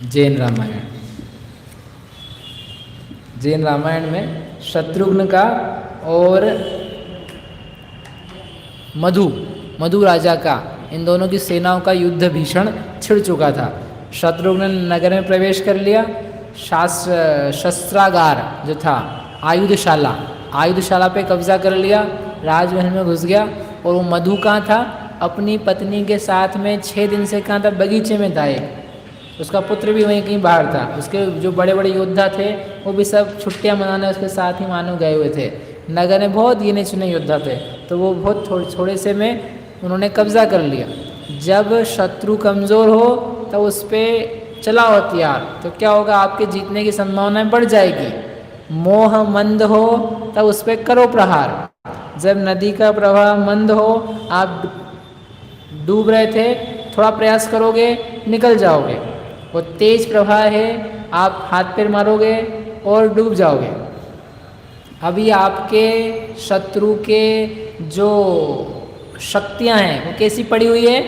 जैन रामायण। जैन रामायण में शत्रुघ्न का और मधु राजा का, इन दोनों की सेनाओं का युद्ध भीषण छिड़ चुका था। शत्रुघ्न ने नगर में प्रवेश कर लिया। शस्त्रागार जो था, आयुधशाला पे कब्जा कर लिया, राजमहल में घुस गया। और वो मधु कहाँ था? अपनी पत्नी के साथ में 6 दिन से कहाँ था? बगीचे में था। एक उसका पुत्र भी वहीं कहीं बाहर था। उसके जो बड़े बड़े योद्धा थे वो भी सब छुट्टियां मनाने उसके साथ ही मानो गए हुए थे। नगर में बहुत गिने चुने योद्धा थे, तो वो बहुत थोड़े से में उन्होंने कब्जा कर लिया। जब शत्रु कमज़ोर हो तो उस पर चलाओ हथियार, तो क्या होगा? आपके जीतने की संभावनाएं बढ़ जाएगी। मोह मंद हो तब उस पर करो प्रहार। जब नदी का प्रवाह मंद हो, आप डूब रहे थे, थोड़ा प्रयास करोगे निकल जाओगे। वो तेज प्रवाह है, आप हाथ पैर मारोगे और डूब जाओगे। अभी आपके शत्रु के जो शक्तियां हैं वो कैसी पड़ी हुई है?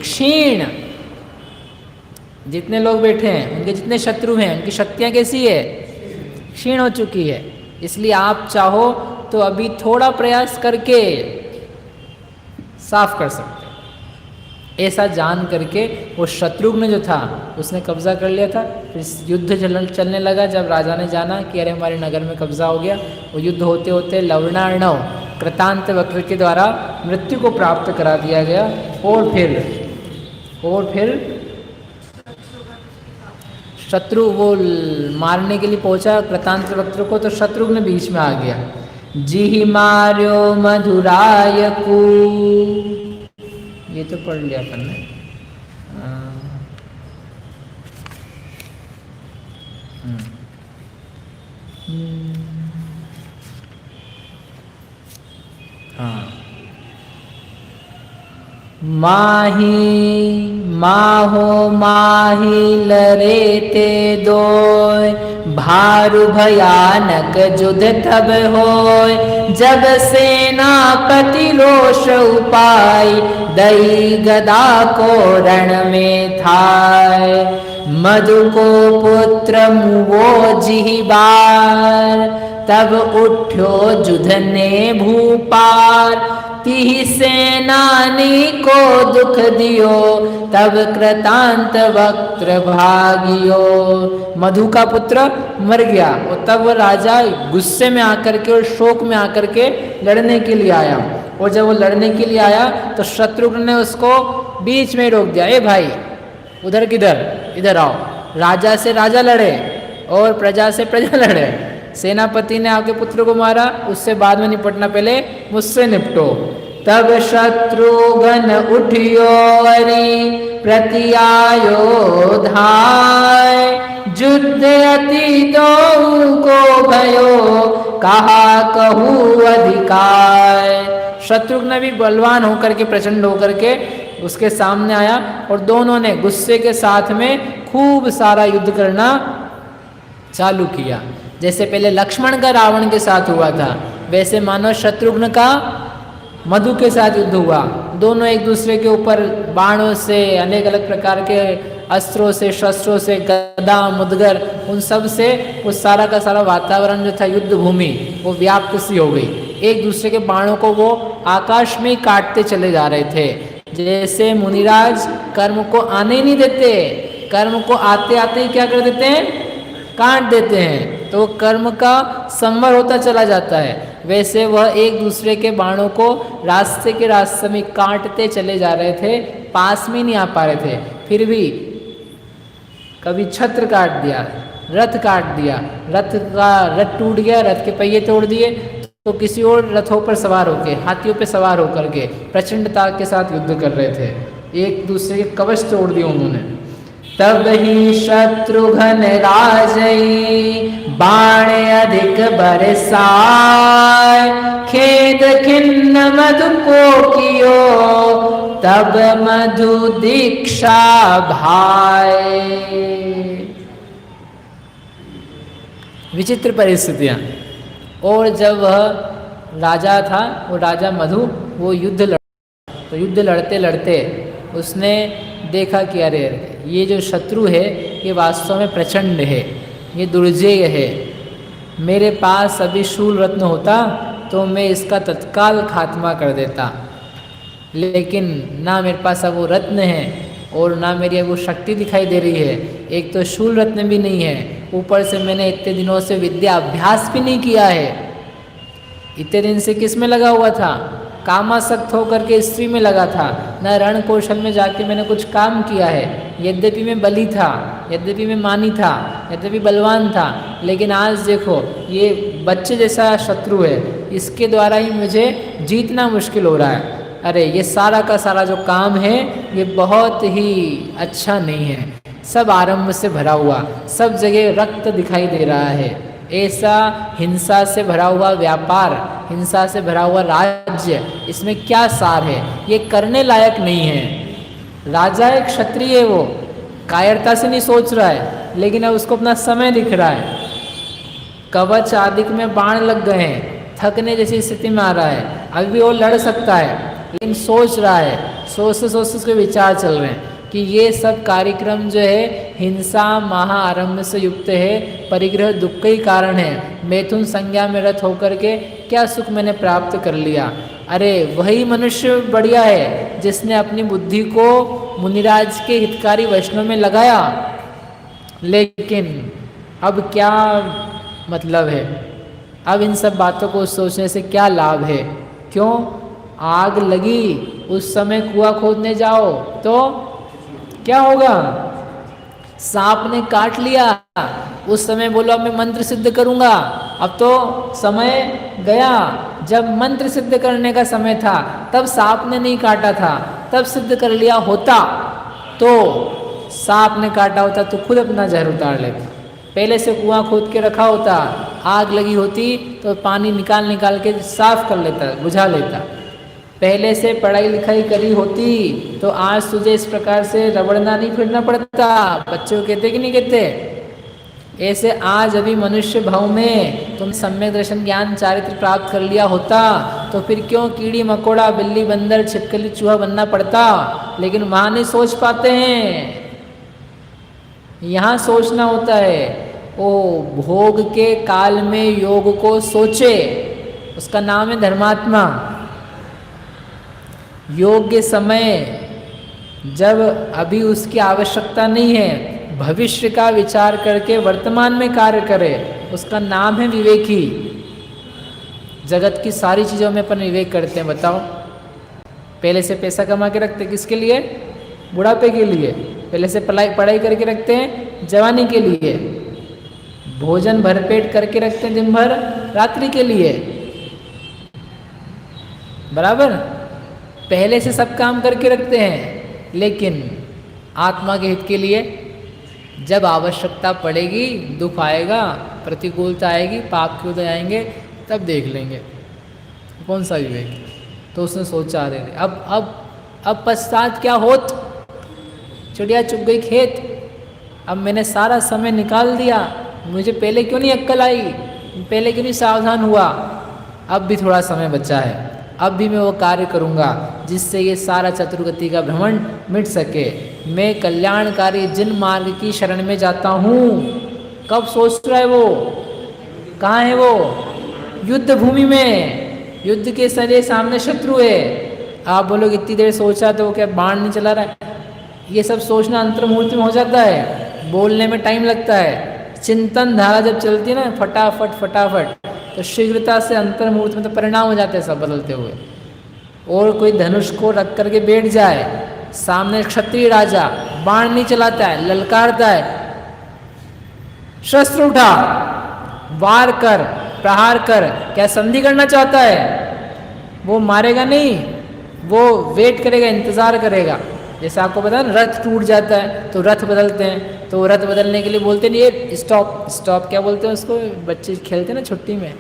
क्षीण। जितने लोग बैठे हैं, उनके जितने शत्रु हैं, उनकी शक्तियां कैसी है? क्षीण हो चुकी है। इसलिए आप चाहो तो अभी थोड़ा प्रयास करके साफ कर सकते। ऐसा जान करके वो शत्रुघ्न जो था उसने कब्जा कर लिया था। फिर युद्ध चलने लगा। जब राजा ने जाना कि अरे हमारे नगर में कब्जा हो गया, वो युद्ध होते होते लवणार्णव कृतांत वक्र के द्वारा मृत्यु को प्राप्त करा दिया गया। और फिर शत्रु वो मारने के लिए पहुंचा कृतांत वक्र को, तो शत्रुघ्न बीच में आ गया। जी मार्यो मधुराय को, ये तो पढ़ लिया अपन ने। हाँ, माही लरे ते दोय, भारु भयानक युद्ध तब होय। जब सेनापति रोष उपाय, दई गदा को रण में थाय। मधु को पुत्र मुवो जिहिबार, तब उठ्यो युद्ध ने भूपार। तिहि सेनानी को दुख दियो, तब कृतांत वक्र भागियो। मधु का पुत्र मर गया और तब वह राजा गुस्से में आकर के और शोक में आकर के लड़ने के लिए आया। और जब वो लड़ने के लिए आया तो शत्रुघ्न ने उसको बीच में रोक दिया। ए भाई, उधर किधर? इधर आओ। राजा से राजा लड़े और प्रजा से प्रजा लड़े। सेनापति ने आपके पुत्र को मारा, उससे बाद में निपटना, पहले मुझसे निपटो। तब शत्रुघ्न उठियो अरि प्रति आयो धाय। युद्ध अति दो को भयो, कहा कहू अधिकार। शत्रुघ्न भी बलवान होकर के, प्रचंड होकर के उसके सामने आया और दोनों ने गुस्से के साथ में खूब सारा युद्ध करना चालू किया। जैसे पहले लक्ष्मण का रावण के साथ हुआ था, वैसे मानो शत्रुघ्न का मधु के साथ युद्ध हुआ। दोनों एक दूसरे के ऊपर बाणों से, अनेक अलग प्रकार के अस्त्रों से, शस्त्रों से, गदा मुदगर, उन सब से उस सारा का सारा वातावरण जो था युद्ध भूमि वो व्याप्त सी हो गई। एक दूसरे के बाणों को वो आकाश में ही काटते चले जा रहे थे। जैसे मुनिराज कर्म को आने नहीं देते, कर्म को आते आते ही क्या कर देते हैं? काट देते हैं, तो कर्म का संवर होता चला जाता है। वैसे वह एक दूसरे के बाणों को रास्ते के रास्ते में काटते चले जा रहे थे, पास में नहीं आ पा रहे थे। फिर भी कभी छत्र काट दिया, रथ काट दिया, रथ टूट गया, रथ के पहिए तोड़ दिए, तो किसी और रथों पर सवार होकर, हाथियों पर सवार होकर के प्रचंडता के साथ युद्ध कर रहे थे। एक दूसरे के कवच तोड़ दिए उन्होंने। तब ही शत्रुघ्न राजई, बाण अधिक बरसाय। खेद खिन्न मधु को कियो, तब मधु दीक्षा भाई। विचित्र परिस्थितियां। और जब वह राजा था, वो राजा मधु, वो युद्ध लड़ते लड़ते उसने देखा कि अरे ये जो शत्रु है ये वास्तव में प्रचंड है, ये दुर्जेय है। मेरे पास अभी शूल रत्न होता तो मैं इसका तत्काल खात्मा कर देता, लेकिन ना मेरे पास अब वो रत्न है और ना मेरी अब वो शक्ति दिखाई दे रही है। एक तो शूल रत्न भी नहीं है, ऊपर से मैंने इतने दिनों से विद्या अभ्यास भी नहीं किया है। इतने दिन से किस में लगा हुआ था? कामासक्त होकर के स्त्री में लगा था, न रण कौशल में जाके मैंने कुछ काम किया है। यद्यपि मैं बली था, यद्यपि मैं मानी था, यद्यपि बलवान था, लेकिन आज देखो ये बच्चे जैसा शत्रु है, इसके द्वारा ही मुझे जीतना मुश्किल हो रहा है। अरे ये सारा का सारा जो काम है ये बहुत ही अच्छा नहीं है, सब आरंभ से भरा हुआ, सब जगह रक्त दिखाई दे रहा है। ऐसा हिंसा से भरा हुआ व्यापार, हिंसा से भरा हुआ राज्य, इसमें क्या सार है? ये करने लायक नहीं है। राजा एक क्षत्रिय है, वो कायरता से नहीं सोच रहा है, लेकिन अब उसको अपना समय दिख रहा है। कवच आदि में बाण लग गए हैं, थकने जैसी स्थिति में आ रहा है। अभी भी वो लड़ सकता है, लेकिन सोच रहा है, सोचते सोचते उसके विचार चल रहे हैं कि ये सब कार्यक्रम जो है हिंसा महाआरंभ से युक्त है, परिग्रह दुख का ही कारण है। मैथुन संज्ञा में रत होकर के क्या सुख मैंने प्राप्त कर लिया। अरे वही मनुष्य बढ़िया है जिसने अपनी बुद्धि को मुनिराज के हितकारी वैष्णव में लगाया, लेकिन अब क्या मतलब है? अब इन सब बातों को सोचने से क्या लाभ है? क्यों? आग लगी, उस समय कुआं खोदने जाओ तो क्या होगा? सांप ने काट लिया, उस समय बोलो अब मैं मंत्र सिद्ध करूंगा। अब तो समय गया, जब मंत्र सिद्ध करने का समय था तब सांप ने नहीं काटा था, तब सिद्ध कर लिया होता तो सांप ने काटा होता तो खुद अपना जहर उतार लेता। पहले से कुआं खोद के रखा होता, आग लगी होती तो पानी निकाल निकाल के साफ कर लेता, बुझा लेता। पहले से पढ़ाई लिखाई करी होती तो आज तुझे इस प्रकार से रबड़ना नहीं फिरना पड़ता। बच्चों को कहते कि नहीं कहते? ऐसे आज अभी मनुष्य भाव में तुम सम्यक दर्शन ज्ञान चारित्र प्राप्त कर लिया होता तो फिर क्यों कीड़ी मकोड़ा बिल्ली बंदर छिपकली चूहा बनना पड़ता? लेकिन वहाँ नहीं सोच पाते हैं, यहाँ सोचना होता है। ओ भोग के काल में योग को सोचे, उसका नाम है धर्मात्मा। योग्य समय जब अभी उसकी आवश्यकता नहीं है, भविष्य का विचार करके वर्तमान में कार्य करे, उसका नाम है विवेकी। जगत की सारी चीज़ों में अपन विवेक करते हैं, बताओ। पहले से पैसा कमा के रखते किसके लिए? बुढ़ापे के लिए। पहले से पढ़ाई करके रखते हैं जवानी के लिए। भोजन भरपेट करके रखते हैं दिन भर रात्रि के लिए, बराबर। पहले से सब काम करके रखते हैं, लेकिन आत्मा के हित के लिए जब आवश्यकता पड़ेगी, दुख आएगा, प्रतिकूलता आएगी, पाप के उदय आएंगे, तब देख लेंगे कौन सा विवेक। तो उसने सोचा अरे अब पश्चात क्या होत, चिड़िया चुग गई खेत। अब मैंने सारा समय निकाल दिया, मुझे पहले क्यों नहीं अक्ल आई, पहले क्यों नहीं सावधान हुआ। अब भी थोड़ा समय बचा है, अब भी मैं वो कार्य करूँगा जिससे ये सारा चतुर्गति का भ्रमण मिट सके। मैं कल्याणकारी जिन मार्ग की शरण में जाता हूँ। कब सोच रहा है वो? कहाँ है वो? युद्ध भूमि में, युद्ध के सरे सामने शत्रु है। आप बोलोगे इतनी देर सोचा तो क्या बाण नहीं चला रहा है? ये सब सोचना अंतर्मुहूर्त में हो जाता है, बोलने में टाइम लगता है। चिंतन धारा जब चलती है ना फटाफट फटाफट, तो शीघ्रता से अंतर्मुहूर्त में तो परिणाम हो जाते हैं सब बदलते हुए। और कोई धनुष को रख करके बैठ जाए, सामने क्षत्रिय राजा बाण नहीं चलाता है, ललकारता है, शस्त्र उठा, वार कर, प्रहार कर, क्या संधि करना चाहता है? वो मारेगा नहीं, वो वेट करेगा, इंतजार करेगा। जैसे आपको पता है ना, रथ टूट जाता है तो रथ बदलते हैं, तो रथ बदलने के लिए बोलते नहीं ये स्टॉप। स्टॉप क्या बोलते हैं उसको? बच्चे खेलते हैं ना छुट्टी में,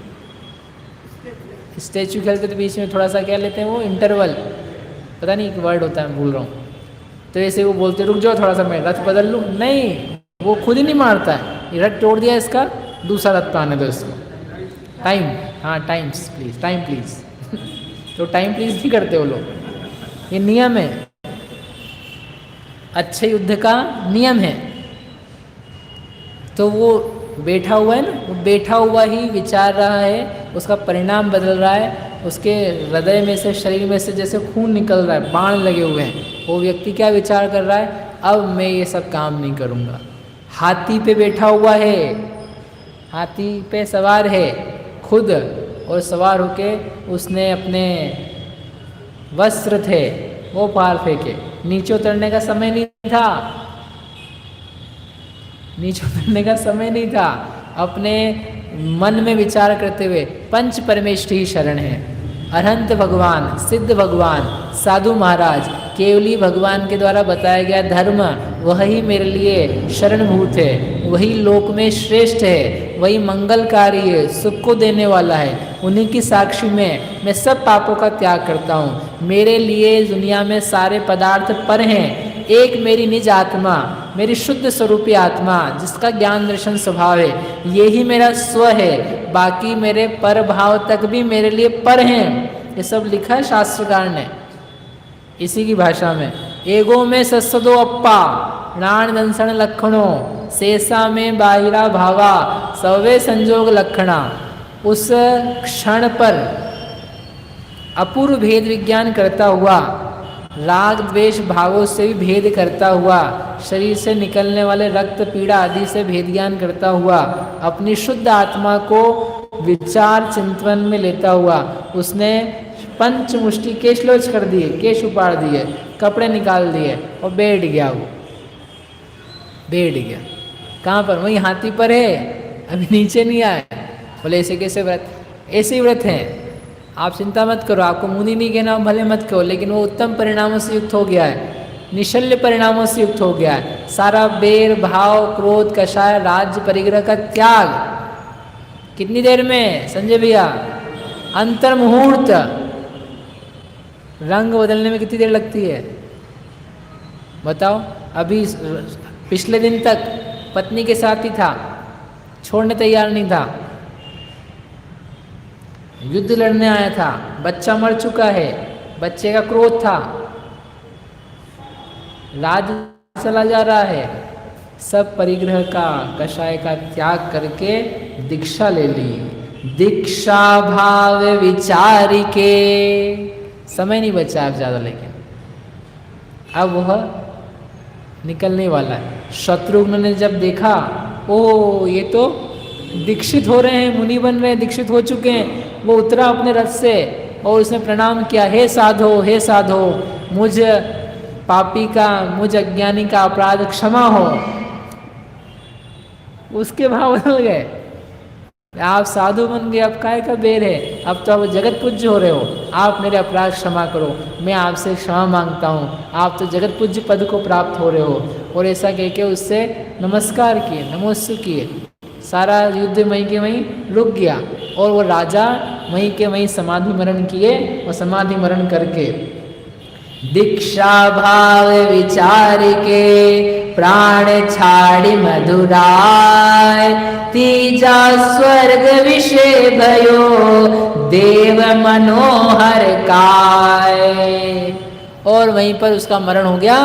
स्टैचू खेलते तो बीच में थोड़ा सा क्या लेते हैं वो, इंटरवल, पता नहीं एक वर्ड होता है, मैं भूल रहा हूँ। तो ऐसे वो बोलते रुक जाओ थोड़ा सा, मैं रथ बदल लूँ। नहीं, वो खुद ही नहीं मारता है, ये रथ तोड़ दिया इसका, दूसरा रथ पाने दो इसको। टाइम, हाँ टाइम्स प्लीज़, टाइम प्लीज़ तो टाइम प्लीज़ नहीं करते वो लोग, ये नियम है, अच्छे युद्ध का नियम है। तो वो बैठा हुआ है ना, वो बैठा हुआ ही विचार रहा है, उसका परिणाम बदल रहा है, उसके हृदय में से, शरीर में से जैसे खून निकल रहा है, बाण लगे हुए हैं। वो व्यक्ति क्या विचार कर रहा है, अब मैं ये सब काम नहीं करूँगा। हाथी पे बैठा हुआ है, हाथी पे सवार है खुद, और सवार होके उसने अपने वस्त्र थे वो पार फेंके। नीचे उतरने का समय नहीं था, नीचे उतरने का समय नहीं था। अपने मन में विचार करते हुए पंच परमेष्ठी ही शरण है, अरहंत भगवान, सिद्ध भगवान, साधु महाराज, केवली भगवान के द्वारा बताया गया धर्म, वही मेरे लिए शरणभूत है, वही लोक में श्रेष्ठ है, वही मंगलकारी है, सुख को देने वाला है। उन्हीं की साक्षी में मैं सब पापों का त्याग करता हूँ। मेरे लिए दुनिया में सारे पदार्थ पर हैं, एक मेरी निज आत्मा, मेरी शुद्ध स्वरूपी आत्मा, जिसका ज्ञान दर्शन स्वभाव है, यही मेरा स्व है। बाकी मेरे पर भाव तक भी मेरे लिए पर हैं। ये सब लिखा है शास्त्रकार ने इसी की भाषा में। एगो में सस्सदो अप्पा प्राण दंसन लक्षणों, शेषा में बाहिरा भावा, सवे संजोग लक्षणा। उस क्षण पर अपूर्व भेद विज्ञान करता हुआ, राग द्वेष भावों से भी भेद करता हुआ, शरीर से निकलने वाले रक्त पीड़ा आदि से भेद ज्ञान करता हुआ, अपनी शुद्ध आत्मा को विचार चिंतन में लेता हुआ, उसने पंच मुष्टि केश लोच कर दिए, केश उपाड़ दिए, कपड़े निकाल दिए और बैठ गया। वो बैठ गया कहाँ पर, वहीं हाथी पर है, अभी नीचे नहीं आया। बोले ऐसे कैसे व्रत, ऐसे ही व्रत हैं, आप चिंता मत करो, आपको मुनि नहीं कहना भले मत कहो, लेकिन वो उत्तम परिणामों से युक्त हो गया है, निशल्य परिणामों से युक्त हो गया है। सारा बेर भाव क्रोध कषाय राज्य परिग्रह का त्याग कितनी देर में संजय भैया, अंतर मुहूर्त। रंग बदलने में कितनी देर लगती है बताओ। अभी पिछले दिन तक पत्नी के साथ ही था, छोड़ने तैयार नहीं था, युद्ध लड़ने आया था, बच्चा मर चुका है, बच्चे का क्रोध था, राज्य चला जा रहा है, सब परिग्रह का कषाय का त्याग करके दीक्षा ले ली। दीक्षा भाव विचार के, समय नहीं बचा अब ज़्यादा, लेकिन अब वह निकलने वाला है। शत्रुघ्न ने जब देखा, ओ ये तो दीक्षित हो रहे हैं, मुनि बन रहे हैं, दीक्षित हो चुके हैं, वो उतरा अपने रथ से और उसने प्रणाम किया, हे साधो, हे साधो, मुझ पापी का, मुझ अज्ञानी का अपराध क्षमा हो। उसके भाव बदल गए, आप साधु बन गए, अब काय का बेर है, अब तो आप जगत पूज्य हो रहे हो, आप मेरे अपराध क्षमा करो, मैं आपसे क्षमा मांगता हूँ, आप तो जगत पूज्य पद को प्राप्त हो रहे हो। और ऐसा कह के उससे नमस्कार किए, नमोस्तु किए। सारा युद्ध वहीं के वहीं रुक गया और वो राजा वहीं के वहीं समाधि मरण किए, और समाधि मरण करके दीक्षा भाव विचार के प्राण छाड़ी मधुराय, तीजा स्वर्ग विषय भयो देव मनोहर काय। और वहीं पर उसका मरण हो गया,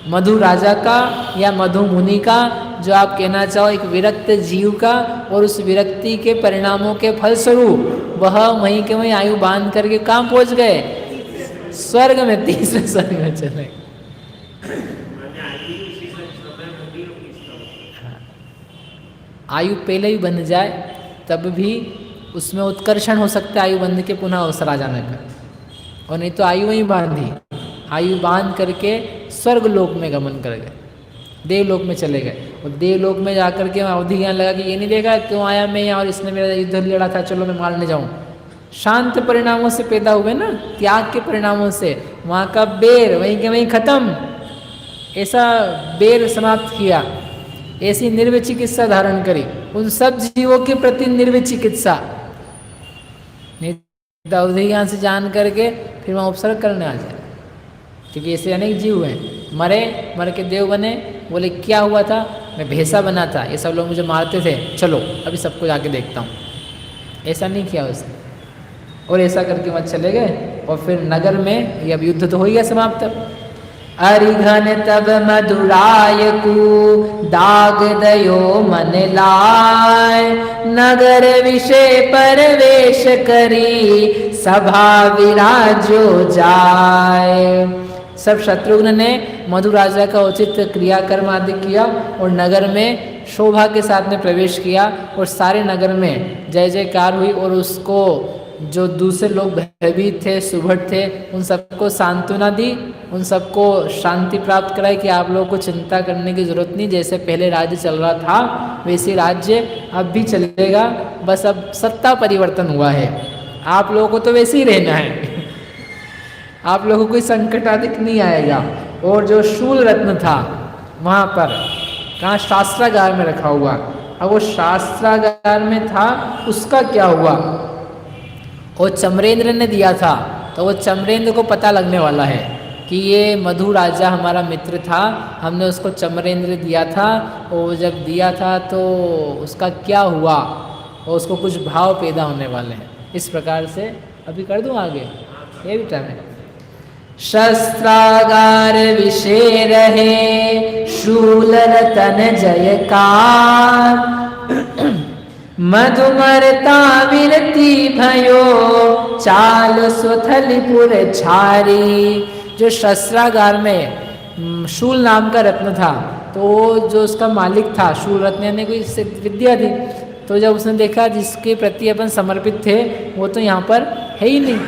मधु राजा का या मधु मुनि का, जो आप कहना चाहो एक विरक्त जीव का, और उस विरक्ति के परिणामों के फलस्वरूप वह वहीं के वहीं आयु बांध करके कहाँ पहुँच गए, स्वर्ग में, तीसरे स्वर्ग में चले। आयु पहले ही बंध जाए तब भी उसमें उत्कर्षण हो सकता है आयु बंध के पुनः अवसर आ जाने का, और नहीं तो आयु वहीं बांधी, आयु बांध करके स्वर्ग लोक में गमन कर गए, देवलोक में चले गए। और देवलोक में जाकर के अवधि ज्ञान लगा कि ये नहीं देखा क्यों आया मैं यहाँ और इसने मेरा युद्ध लड़ा था, चलो मैं मारने जाऊँ। शांत परिणामों से पैदा हुए ना, त्याग के परिणामों से, वहाँ का बेर वहीं के वहीं खत्म, ऐसा बेर समाप्त किया, ऐसी निर्वय चिकित्सा धारण करी उन सब जीवों के प्रति, निर्वय चिकित्सा। अवधि ज्ञान से जान करके फिर वहाँ उपसर्ग करने आ जाए, क्योंकि ऐसे अनेक जीव हैं, मर के देव बने, बोले क्या हुआ था, मैं भैंसा बना था, ये सब लोग मुझे मारते थे, चलो अभी सबको जाके देखता हूँ। ऐसा नहीं किया उसने, और ऐसा करके मत चले गए। और फिर नगर में, ये अब युद्ध तो हो गया समाप्त, अरिघन तब मधुराय को दाग दयो मन लाय, नगर विषय परवेश करी सभा विराजो जाय। सब शत्रुघ्न ने मधु राजा का उचित क्रियाकर्म आदि किया और नगर में शोभा के साथ में प्रवेश किया और सारे नगर में जय जयकार हुई और उसको जो दूसरे लोग भयभीत थे, सुभट थे, उन सबको सांत्वना दी, उन सबको शांति प्राप्त कराई कि आप लोगों को चिंता करने की जरूरत नहीं, जैसे पहले राज्य चल रहा था वैसे राज्य अब भी चलेगा, बस अब सत्ता परिवर्तन हुआ है, आप लोगों को तो वैसे ही रहना है, आप लोगों को कोई संकट अधिक नहीं आएगा। और जो शूल रत्न था वहाँ पर कहाँ शास्त्रागार में रखा हुआ, अब वो शास्त्रागार में था उसका क्या हुआ, वो चमरेंद्र ने दिया था, तो वो चमरेंद्र को पता लगने वाला है कि ये मधु राजा हमारा मित्र था, हमने उसको चमरेंद्र दिया था, और जब दिया था तो उसका क्या हुआ और उसको कुछ भाव पैदा होने वाले हैं। इस प्रकार से अभी कर दूं आगे, ये भी टाइम है। शस्त्रागार विषय रहे शूल रतन जयकार, मधुमरता विरति भयो चाल सुथलीपुर छारी। जो शस्त्रागार में शूल नाम का रत्न था, तो जो उसका मालिक था शूल रत्न ने कोई विद्या थी, तो जब उसने देखा जिसके प्रति अपन समर्पित थे वो तो यहाँ पर है ही नहीं,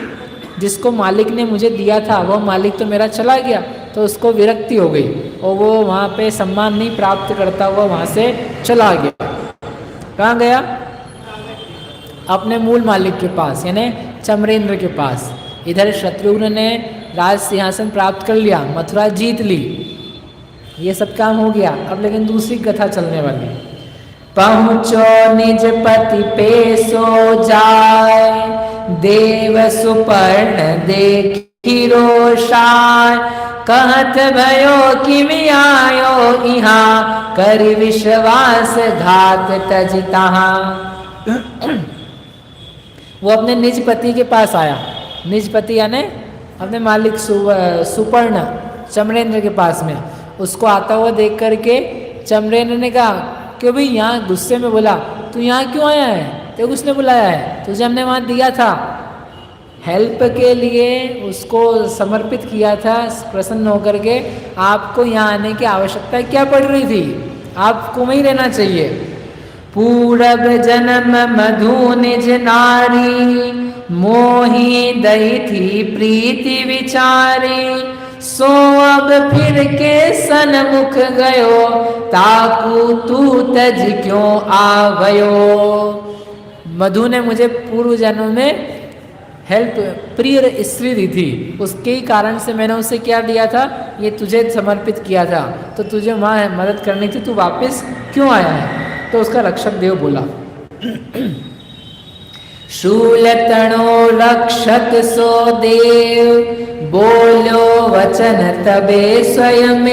जिसको मालिक ने मुझे दिया था वो मालिक तो मेरा चला गया, तो उसको विरक्ति हो गई और वो वहाँ पे सम्मान नहीं प्राप्त करता हुआ वहाँ से चला गया। कहाँ गया? अपने मूल मालिक के पास, यानी चमरेंद्र के पास। इधर शत्रुघ्न ने राज सिंहासन प्राप्त कर लिया, मथुरा जीत ली, ये सब काम हो गया। अब लेकिन दूसरी कथा चलने वाली। पहुँचो निज पति पे सो जाय, देव सुपर्ण देखी रोषाय, कहत भयो कि आयो इहाँ, कर विश्वास घात तज तहाँ। वो अपने निज पति के पास आया, निज पति यानी अपने मालिक सुपर्ण चमरेंद्र के पास में, उसको आता हुआ देख करके चमरेंद्र ने कहा, क्यों भाई यहाँ गुस्से में बोला, तू यहाँ क्यों आया है, तो किसने बुलाया है, तुझे हमने वहाँ दिया था, हेल्प के लिए उसको समर्पित किया था, प्रसन्न होकर के आपको यहाँ आने की आवश्यकता क्या पड़ रही थी, आपको वहीं रहना चाहिए। पूरब जन्म मधु निज नारी, मोही दई थी प्रीति विचारी, सो अब फिर के सन्मुख गयो, ताकू तू तज क्यों आवयो। मधु ने मुझे पूर्व जन्म में हेल्प प्रिय स्त्री दी थी, उसके ही कारण से मैंने उसे क्या दिया था, ये तुझे समर्पित किया था, तो तुझे वहाँ मदद करनी थी, तू वापस क्यों आया है। तो उसका रक्षक देव बोला, शूल तणो रक्षक सो देव, बोलो वचन तबे स्वयं,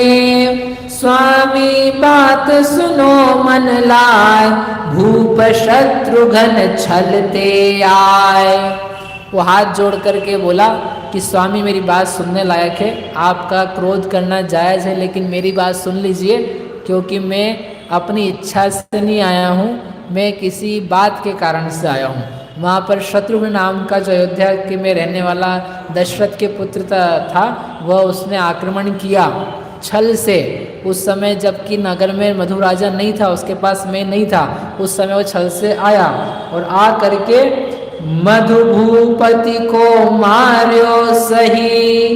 स्वामी बात सुनो मन लाय, भूप शत्रुघ्न छलते आए। वो हाथ जोड़ करके बोला कि स्वामी मेरी बात सुनने लायक है, आपका क्रोध करना जायज़ है, लेकिन मेरी बात सुन लीजिए, क्योंकि मैं अपनी इच्छा से नहीं आया हूँ, मैं किसी बात के कारण से आया हूँ। वहाँ पर शत्रुघ्न नाम का जो अयोध्या के में रहने वाला दशरथ के पुत्र था, वह उसने आक्रमण किया छल से। उस समय जबकि नगर में मधु राजा नहीं था, उसके पास मैं नहीं था, उस समय वो छल से आया और आ करके मधु भूपति को मार्यो सही,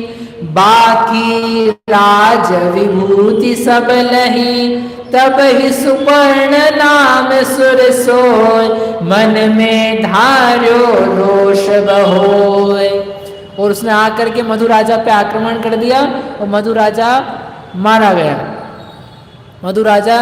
बाकी राज विभूति सब लही, तब ही सुपर्ण नाम सुर सोय, मन में धार्यो रोष बहोय। और उसने आकर के मधु राजा पे आक्रमण कर दिया और मधु राजा मारा गया। मधु राजा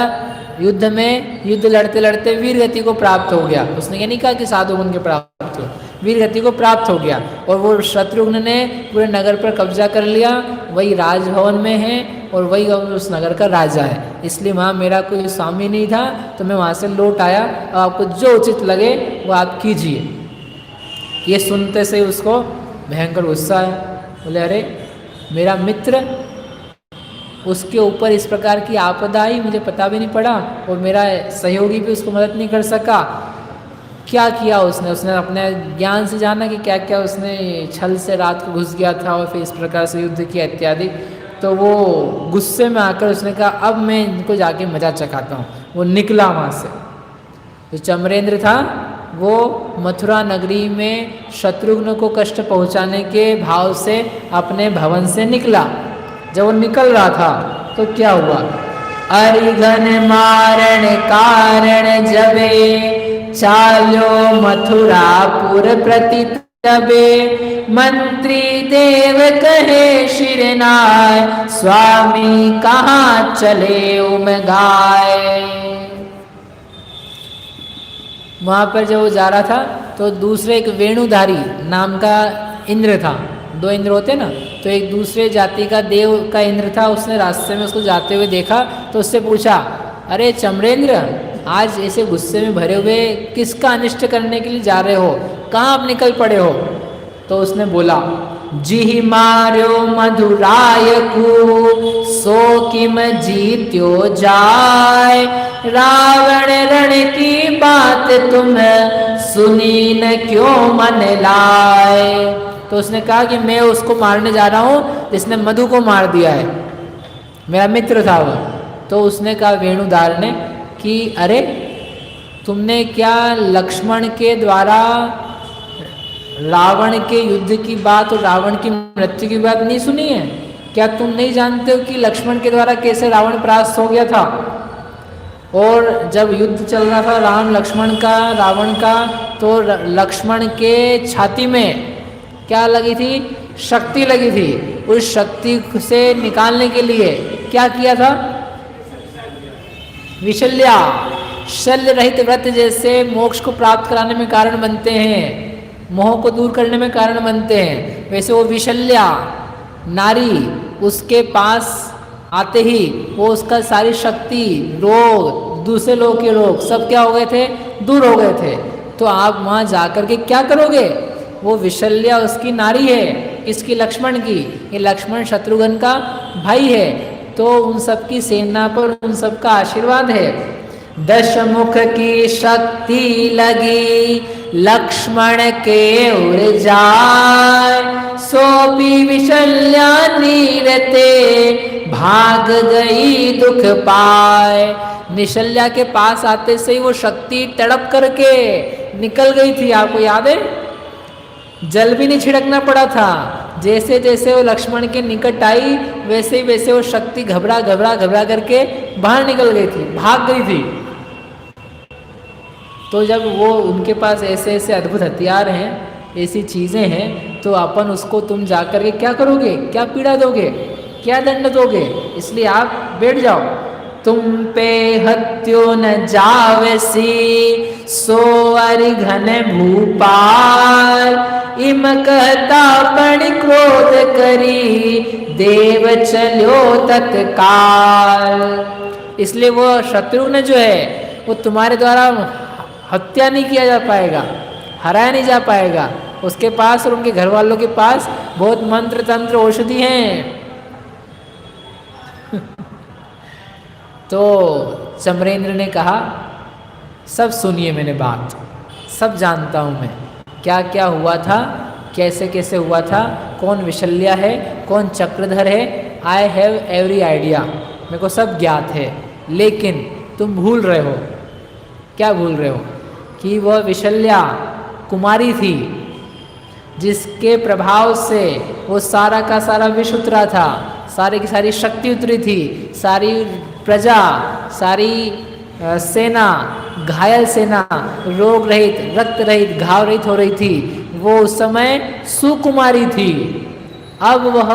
युद्ध में युद्ध लड़ते लड़ते वीर गति को प्राप्त हो गया। उसने ये नहीं कहा कि साधु गुण के प्राप्त हो, वीर गति को प्राप्त हो गया। और वो शत्रुघ्न ने पूरे नगर पर कब्जा कर लिया, वही राजभवन में है और वही उस नगर का राजा है। इसलिए वहाँ मेरा कोई स्वामी नहीं था, तो मैं वहाँ से लौट आया, और आपको जो उचित लगे वो आप कीजिए। ये सुनते से उसको भयंकर गुस्सा है, बोले अरे मेरा मित्र उसके ऊपर इस प्रकार की आपदा आई, मुझे पता भी नहीं पड़ा और मेरा सहयोगी भी उसको मदद नहीं कर सका। क्या किया उसने? उसने अपने ज्ञान से जाना कि क्या क्या उसने छल से रात को घुस गया था और फिर इस प्रकार से युद्ध किया इत्यादि। तो वो गुस्से में आकर उसने कहा अब मैं इनको जाके मजा चखाता हूँ। वो निकला वहाँ से। तो चमरेंद्र था वो मथुरा नगरी में शत्रुघ्न को कष्ट पहुँचाने के भाव से अपने भवन से निकला। जब वो निकल रहा था तो क्या हुआ? अरिघन मारण कारण जबे चालो मथुरापुर प्रति तबे मंत्री देव कहे शिरनाय स्वामी कहाँ चले उम गाय। वहाँ पर जब वो जा रहा था तो दूसरे एक वेणुधारी नाम का इंद्र था। दो इंद्र होते ना, तो एक दूसरे जाति का देव का इंद्र था। उसने रास्ते में उसको जाते हुए देखा तो उससे पूछा, अरे चमरेंद्र, आज ऐसे गुस्से में भरे हुए किसका अनिष्ट करने के लिए जा रहे हो? कहाँ आप निकल पड़े हो? तो उसने बोला, जी मार्यो मधुराय को सो किम जीत्यो जाय रावण रण की बात तुम सुनी न क्यों मन लाए। तो उसने कहा कि मैं उसको मारने जा रहा हूँ जिसने मधु को मार दिया है, मेरा मित्र था वो। तो उसने कहा वेणुधार ने कि अरे तुमने क्या लक्ष्मण के द्वारा रावण के युद्ध की बात और रावण की मृत्यु की बात नहीं सुनी है? क्या तुम नहीं जानते हो कि लक्ष्मण के द्वारा कैसे रावण परास्त हो गया था? और जब युद्ध चल रहा था राम लक्ष्मण का रावण का, तो लक्ष्मण के छाती में क्या लगी थी? शक्ति लगी थी। उस शक्ति से निकालने के लिए क्या किया था? विशल्या, शल्य रहित व्रत जैसे मोक्ष को प्राप्त कराने में कारण बनते हैं, मोह को दूर करने में कारण बनते हैं, वैसे वो विशल्या नारी उसके पास आते ही वो उसका सारी शक्ति, रोग, दूसरे लोग के रोग सब क्या हो गए थे? दूर हो गए थे। तो आप वहाँ जाकर के क्या करोगे? वो विशल्या उसकी नारी है, इसकी लक्ष्मण की, ये लक्ष्मण शत्रुघ्न का भाई है। तो उन सब की सेना पर उन सब का आशीर्वाद है। दशमुख की शक्ति लगी लक्ष्मण के उर जाय सो भी विशल्या नीरते भाग गई दुख पाए। निशल्या के पास आते से ही वो शक्ति तड़प करके निकल गई थी। आपको याद है? जल भी नहीं छिड़कना पड़ा था। जैसे जैसे वो लक्ष्मण के निकट आई वैसे ही वैसे वो शक्ति घबरा घबरा घबरा करके बाहर निकल गई थी, भाग गई थी। तो जब वो उनके पास ऐसे ऐसे अद्भुत हथियार हैं, ऐसी चीज़ें हैं, तो अपन उसको तुम जाकर के क्या करोगे? क्या पीड़ा दोगे? क्या दंड दोगे? इसलिए आप बैठ जाओ। तुम पे हत्यो न जावसी सो अरिघन भूपाल इम कहता पण क्रोध करी देव चलो तत्काल। इसलिए वो शत्रुघ्न जो है वो तुम्हारे द्वारा हत्या नहीं किया जा पाएगा, हराया नहीं जा पाएगा। उसके पास और उनके घर वालों के पास बहुत मंत्र तंत्र औषधि हैं। तो चमरेंद्र ने कहा, सब सुनिए मैंने बात, सब जानता हूँ मैं, क्या क्या हुआ था, कैसे कैसे हुआ था, कौन विशल्या है, कौन चक्रधर है। आई हैव एवरी आइडिया, मेरे को सब ज्ञात है। लेकिन तुम भूल रहे हो। क्या भूल रहे हो? कि वह विशल्या कुमारी थी जिसके प्रभाव से वो सारा का सारा विष उतरा था, सारी की सारी शक्ति उतरी थी, सारी प्रजा, सारी सेना, घायल सेना रोग रहित, रक्त रहित, घाव रहित हो रही थी। वो उस समय सुकुमारी थी। अब वह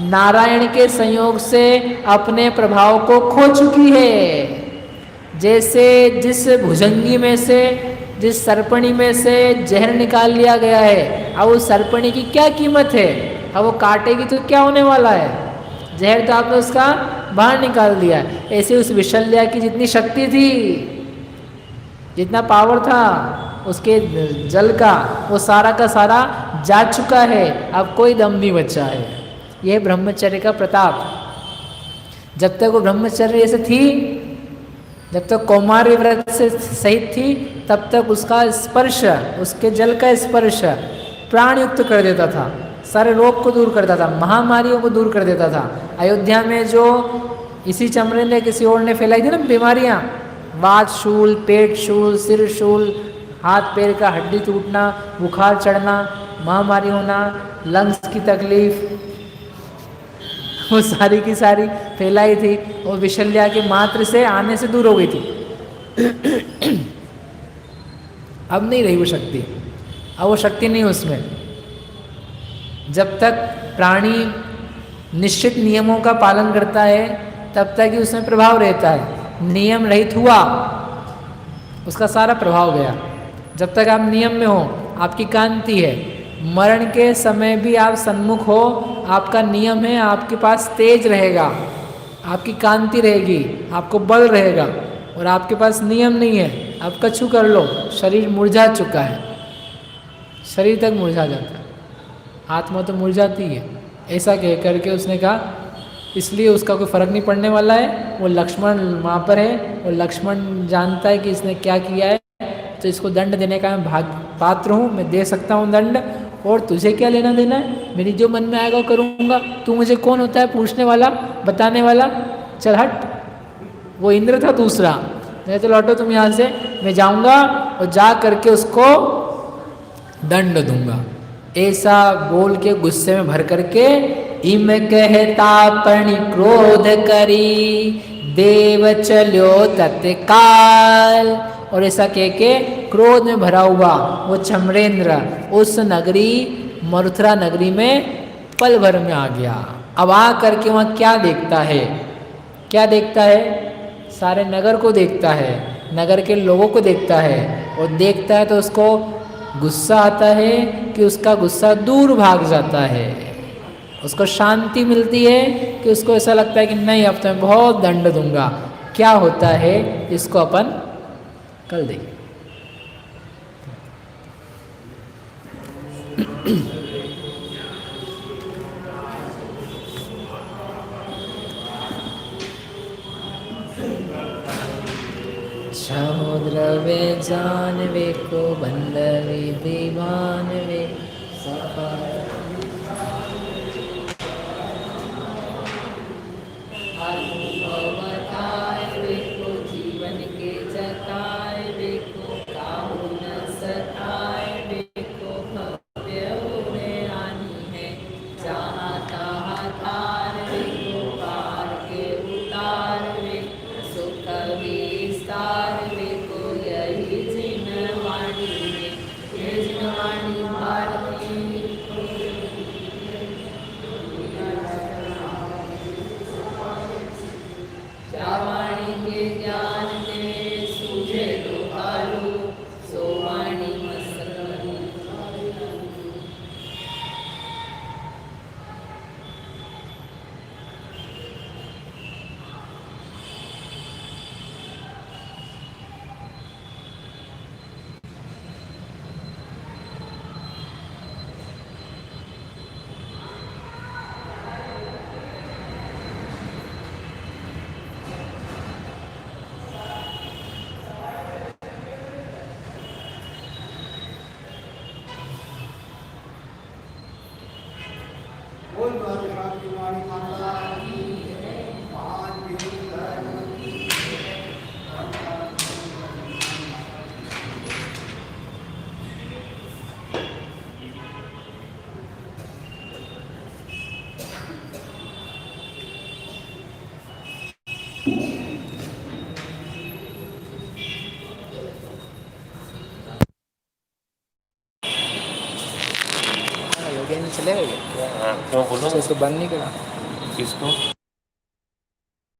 नारायण के संयोग से अपने प्रभाव को खो चुकी है। जैसे जिस भुजंगी में से, जिस सर्पणी में से जहर निकाल लिया गया है, अब उस सर्पणी की क्या कीमत है? अब वो काटेगी तो क्या होने वाला है? जहर तो आपने उसका बाहर निकाल दिया। ऐसे उस विशल्या की जितनी शक्ति थी, जितना पावर था उसके जल का, वो सारा का सारा जा चुका है। अब कोई दम नहीं बचा है। यह ब्रह्मचर्य का प्रताप। जब तक वो ब्रह्मचर्य से थी, जब तक कौमार्य व्रत से सहित थी, तब तक उसका स्पर्श, उसके जल का स्पर्श प्राण युक्त कर देता था, सारे रोग को दूर करता था, महामारियों को दूर कर देता था। अयोध्या में जो इसी चमड़े ने किसी और ने फैलाई थी ना बीमारियाँ, वात शूल, पेट शूल, सिर शूल, हाथ पैर का हड्डी टूटना, बुखार चढ़ना, महामारी होना, लंग्स की तकलीफ, वो सारी की सारी फैलाई थी और विशल्या के मात्र से आने से दूर हो गई थी। अब नहीं रही वो शक्ति, अब वो शक्ति नहीं उसमें। जब तक प्राणी निश्चित नियमों का पालन करता है तब तक ही उसमें प्रभाव रहता है। नियम रहित हुआ, उसका सारा प्रभाव गया। जब तक आप नियम में हो, आपकी कांति है। मरण के समय भी आप सन्मुख हो, आपका नियम है, आपके पास तेज रहेगा, आपकी कांति रहेगी, आपको बल रहेगा। और आपके पास नियम नहीं है, आप कछु कर लो, शरीर मुरझा चुका है, शरीर तक मुरझा जाता है, आत्मा तो मुरझाती है। ऐसा कह करके उसने कहा, इसलिए उसका कोई फर्क नहीं पड़ने वाला है। वो लक्ष्मण वहाँ पर है, और लक्ष्मण जानता है कि इसने क्या किया है, तो इसको दंड देने का मैं पात्र हूँ, मैं दे सकता हूँ दंड। और तुझे क्या लेना देना है, मेरी जो मन में आएगा वो करूँगा। तू मुझे कौन होता है पूछने वाला, बताने वाला, चल हट। वो इंद्र था दूसरा, नहीं तो लौटो तुम यहाँ से, मैं जाऊँगा और जा करके उसको दंड दूंगा। ऐसा बोल के गुस्से में भर करके, इम कहता पणि क्रोध करी, देव चलो तत्काल। और ऐसा कह के क्रोध में भरा हुआ वो चमरेंद्र उस नगरी मरुथरा नगरी में पल भर में आ गया। अब आ करके वहाँ क्या देखता है, क्या देखता है, सारे नगर को देखता है, नगर के लोगों को देखता है। और देखता है तो उसको गुस्सा आता है कि उसका गुस्सा दूर भाग जाता है, उसको शांति मिलती है कि उसको ऐसा लगता है कि नहीं, अब तो मैं बहुत दंड दूंगा। क्या होता है इसको अपन कल देखें। समुद्रवे जानवे को बंदवे दीवानवे जीवन के जताए देखो, काहू न सताए देखो, भव्य होने आनी है, जहाँ तहाँ तार देखो, पार के उतार देखो, सुख विस्तार देखो, यही जिनवाणी है, ये जिनवाणी भारती। वाणी के ज्ञान में सूझे तो भालू, सो वाणी मसकरू। चलेगा क्या? हाँ, क्यों बोलो? इसको बंद नहीं करा किसको?